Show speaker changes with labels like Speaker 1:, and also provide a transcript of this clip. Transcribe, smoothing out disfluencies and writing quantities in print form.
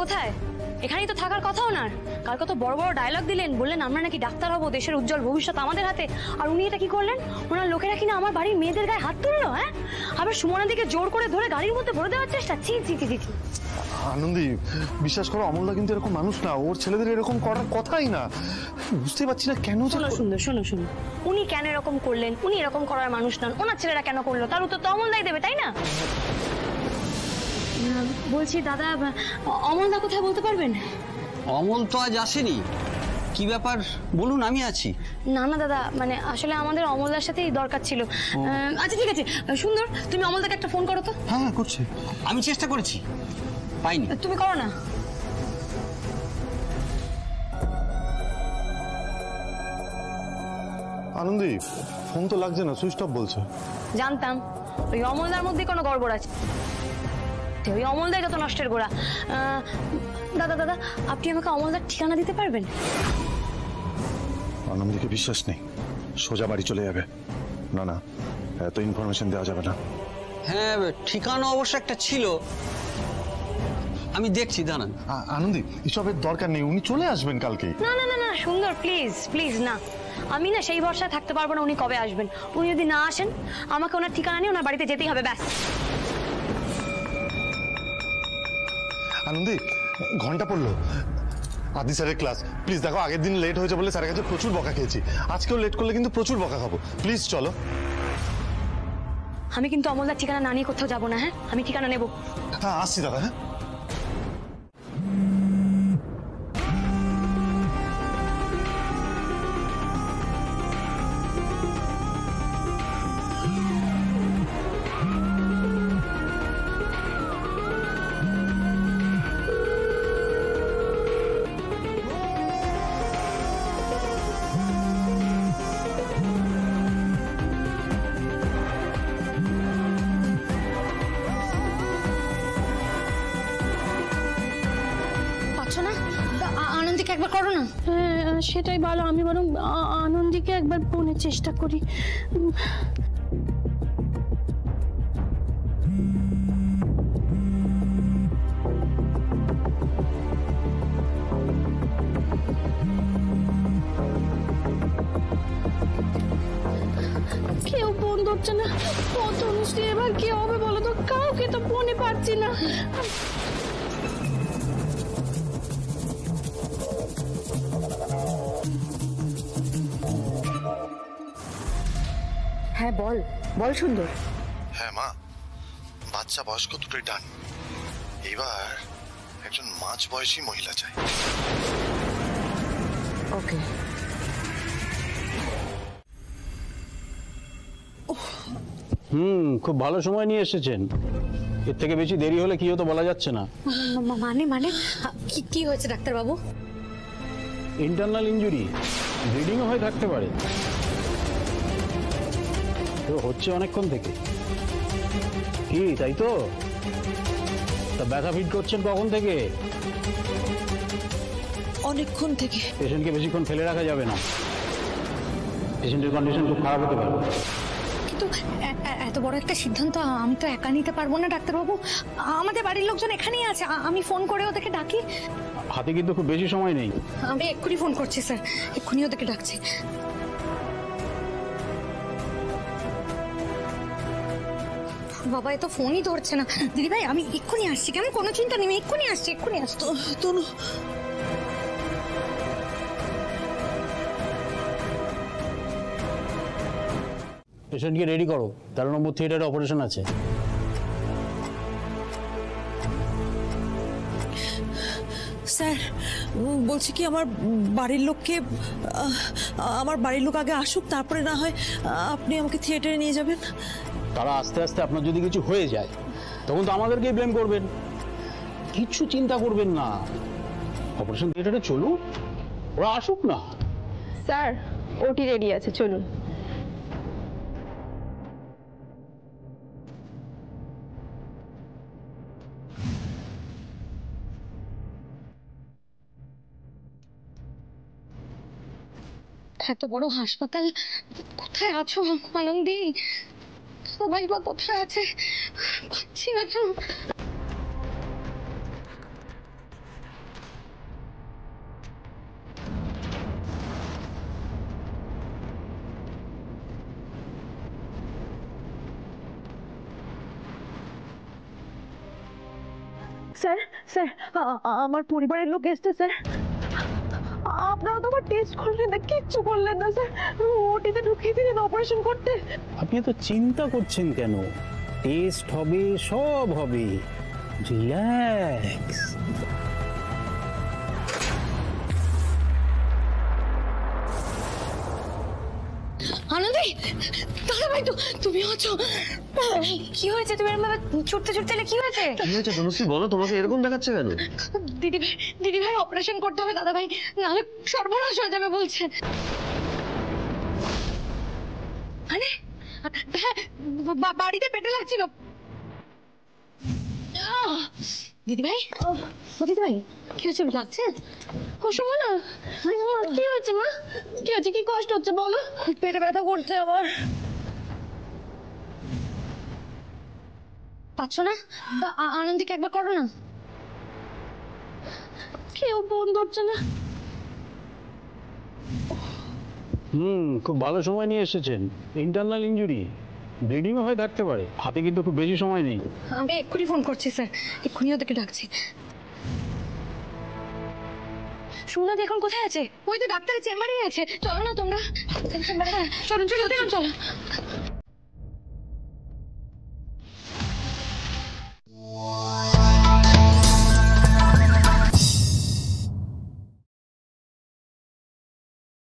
Speaker 1: কোথায়? এখানেই তো থাকার কথা ওনার। কাল কত বড় বড় ডায়লগ দিলেন, বললেন আমরা নাকি ডাক্তার হবো, দেশের উজ্জ্বল ভবিষ্যৎ আমাদের হাতে। আর উনি এটা কি করলেন? ওনার লোকেরা কিনা আমার বাড়ির মেয়েদের গায়ে হাত তুললো। হ্যাঁ, আবার সুমনার দিকে জোর করে ধরে গাড়ির মধ্যে ভরে দেওয়ার চেষ্টা। ছি ছি ছি ছি।
Speaker 2: আনন্দী, বিশ্বাস করো অমলদা কিন্তু এরকম মানুষ না, ওর ছেলেদের এরকম করার কথাই না। বুঝতে পারছি না কেন।
Speaker 1: সুন্দর, শোনো শোনো, উনি কেন এরকম করলেন? উনি এরকম করার মানুষ নন। ওনার ছেলেরা কেন করলো তার উত্তর তো অমলদাই দেবে, তাই না? বলছি দাদা, অমলদা কোথায় বলতে পারবেন?
Speaker 3: অমল তো আজ আসেনি, কি ব্যাপার বলুন, আমি আছি।
Speaker 1: না না দাদা, মানে আসলে আমাদের অমলদার সাথেই দরকার ছিল। আচ্ছা ঠিক আছে, সুন্দর তুমি অমলদাকে একটা ফোন করো তো।
Speaker 2: হ্যাঁ করছি,
Speaker 3: আমি চেষ্টা করেছি, পাইনি।
Speaker 1: তুমি করো না।
Speaker 2: আনন্দী ফোন তো লাগছে না, সুইচ অফ বলছে।
Speaker 1: জানতাম ওই অমলদার মধ্যে কোনো গড়বড় আছে। ওই অমলদাই যত নষ্টের গোড়া। দাদা দাদা, আপনি আমাকে অমলদার ঠিকানা দিতে পারবেন?
Speaker 2: আনন্দীকে বিশ্বাস নেই, সোজা বাড়ি চলে যাবে। না না, এত ইনফরমেশন দেওয়া যাবে না।
Speaker 3: হ্যাঁ, ঠিকানা অবশ্য একটা ছিল, আমি দেখছি, দাঁড়ান।
Speaker 2: আনন্দী এসবের দরকার নেই, উনি চলে আসবেন কালকে।
Speaker 1: না না না না সুন্দর, প্লিজ প্লিজ না, আমি না সেই ভরসায় থাকতে পারবো না উনি কবে আসবেন। উনি যদি না আসেন, আমাকে ওনার ঠিকানা নিয়ে ওনার বাড়িতে যেতেই হবে, ব্যাস।
Speaker 2: আনন্দী ঘন্টা পড়লো, আদি স্যারের ক্লাস। প্লিজ দেখো, আগের দিন লেট হয়েছে বলে স্যারের কাছে প্রচুর বকা খেয়েছি, আজকেও লেট করলে কিন্তু প্রচুর বকা খাবো। প্লিজ চলো।
Speaker 1: আমি কিন্তু অমলদার ঠিকানা না নিয়ে কোথাও যাবো না। হ্যাঁ, আমি ঠিকানা নেবো।
Speaker 2: হ্যাঁ আসছি দাদা। হ্যাঁ
Speaker 1: আনন্দীকে একবার করো না। সেটাই ভালো, আমি বরং আনন্দীকে একবার ফোনের চেষ্টা করি। কেউ ফোন ধরছে না, কত মিষ্টি। এবার কি হবে বলো তো? কাউকে তো ফোনে পাচ্ছি না। হ্যাঁ বল বল সুন্দর।
Speaker 2: হ্যাঁ মা, বাচ্চা বয়স্ক দুটোই ডান, এবার একজন মাঝ বয়সী মহিলা চাই।
Speaker 1: ওকে।
Speaker 4: খুব ভালো সময় নিয়ে এসেছেন, এর থেকে বেশি দেরি হলে কি হতো বলা যাচ্ছে না।
Speaker 1: মানে মানে কি হয়েছে ডাক্তার বাবু?
Speaker 4: ইন্টারনাল ইনজুরি, ব্লিডিংও হয়ে থাকতে পারে। তো হচ্ছে অনেকক্ষণ থেকে, কি তাই তো? তা ব্যথা ফিট করছেন কখন থেকে?
Speaker 5: অনেকক্ষণ থেকে।
Speaker 4: পেশেন্টকে বেশিক্ষণ ফেলে রাখা যাবে না, পেশেন্টের কন্ডিশন খুব খারাপ হতে পারে।
Speaker 5: কিন্তু এত বড় একটা সিদ্ধান্ত আমি তো একা নিতে পারবো না ডাক্তারবাবু। আমাদের বাড়ির লোকজন এখানেই আছে, আমি ফোন করে ওদেরকে ডাকি।
Speaker 4: হাতে কিন্তু খুব বেশি সময় নেই।
Speaker 5: আমি এক্ষুনি ফোন করছি স্যার, এক্ষুনি ওদেরকে ডাকছি। বাবা এ তো ফোনই ধরছে না। দিদি ভাই আমি এক্ষুনি আসছি, কেমন কোনো চিন্তা নেই, এক্ষুনি আসছি এক্ষুনি আসছি। তনু
Speaker 4: পেশেন্টকে রেডি করো, 13 নম্বর থিয়েটারে অপারেশন আছে।
Speaker 5: স্যার বলছি কি, আমার বাড়ির লোক আগে আসুক, তারপরে না হয় আপনি আমাকে থিয়েটারে নিয়ে যাবেন।
Speaker 4: তারা আস্তে আস্তে আপনার যদি কিছু হয়ে যায় তখন তো আমাদেরকেই ব্লেম করবেন। কিছু চিন্তা করবেন না, অপারেশন থিয়েটারে চলুন, ওরা আসুক না।
Speaker 6: স্যার ওটি রেডি আছে, চলুন।
Speaker 5: এত বড় হাসপাতাল, কোথায় আছো আনন্দী? সবাই বা কোথায় আছে? পাচ্ছি না তো।
Speaker 6: স্যার স্যার আমার পরিবারের লোক এসছে স্যার। আপনারা তো আমার টেস্ট করলেন না, কিচ্ছু করলেন না স্যার। ওটিতে ঢুকিয়ে দিলেন অপারেশন করতে।
Speaker 4: আপনি এত চিন্তা করছেন কেন? টেস্ট হবে, সব হবে, রিল্যাক্স।
Speaker 5: আনন্দে, দাদা ভাই তো তুমি আছো?
Speaker 1: কি হয়েছে? তুমি এরকম ভাবে ছুটতে ছুটতে এলে, কি হয়েছে?
Speaker 3: কি হয়েছে তনুশ্রী বলো, তোমাকে এরকম দেখাচ্ছে কেন?
Speaker 5: দিদি ভাই অপারেশন করতে হবে দাদা ভাই, নাহলে সর্বনাশ হয়ে যাবে বলছে। মানে হ্যাঁ, বাড়িতে পেটে লাগছিল। দিদি ভাই, দিদি ভাই কি হয়েছে, লাগছে?
Speaker 1: কুসুম না, কি হয়েছে মা? কি হয়েছে? কি কষ্ট হচ্ছে বলো?
Speaker 5: পেটে ব্যথা করছে আমার।
Speaker 1: পাচ্ছ না?
Speaker 5: আনন্দকে একবার করো না।
Speaker 1: কেউ ফোন ধরছে না।
Speaker 4: খুব ভালো সময় নিয়ে এসেছেন। ইন্টারনাল ইনজুরি, ব্লিডিংও হয়ে থাকতে পারে। হাতে কিন্তু খুব বেশি সময় নেই।
Speaker 5: আমি এক্ষুনি ফোন করছি স্যার, এক্ষুনি ওদেরকে ডাকছি।
Speaker 1: সুমনাদি এখন কোথায় আছে?
Speaker 5: ওই তো ডাক্তারের চেম্বারেই আছে, চলো না তোমরা। হ্যাঁ, চলো চলো চলো।